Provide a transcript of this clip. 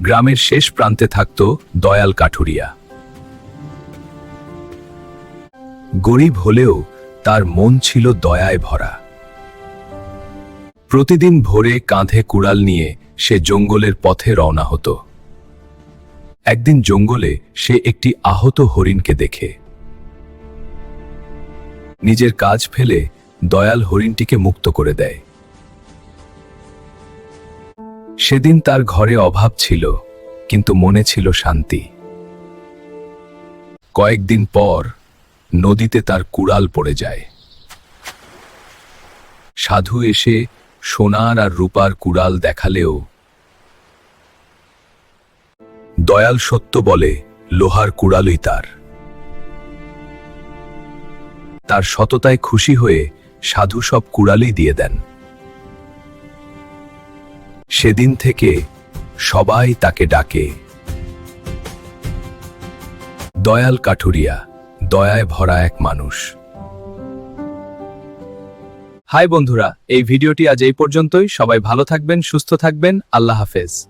গ্রামের শেষ প্রান্তে থাকত দয়াল কাঠুরিয়া। গরিব হলেও তার মন ছিল দয়ায় ভরা। প্রতিদিন ভোরে কাঁধে কুড়াল নিয়ে সে জঙ্গলের পথে রওনা হতো। একদিন জঙ্গলে সে একটি আহত হরিণকে দেখে। নিজের কাজ ফেলে দয়াল হরিণটিকে মুক্ত করে দেয়। সেদিন তার ঘরে অভাব ছিল, কিন্তু মনে ছিল শান্তি। কয়েকদিন পর নদীতে তার কুড়াল পড়ে যায়। সাধু এসে সোনার আর রূপার কুড়াল দেখালেও দয়াল সত্য বলে লোহার কুড়ালই তার। তার সততায় খুশি হয়ে সাধু সব কুড়ালই দিয়ে দেন। সেদিন থেকে সবাই তাকে ডাকে দয়াল কাঠুরিয়া, দয়ায় ভরা এক মানুষ। হাই বন্ধুরা, এই ভিডিওটি আজ এই পর্যন্তই। সবাই ভালো থাকবেন, সুস্থ থাকবেন। আল্লাহ হাফেজ।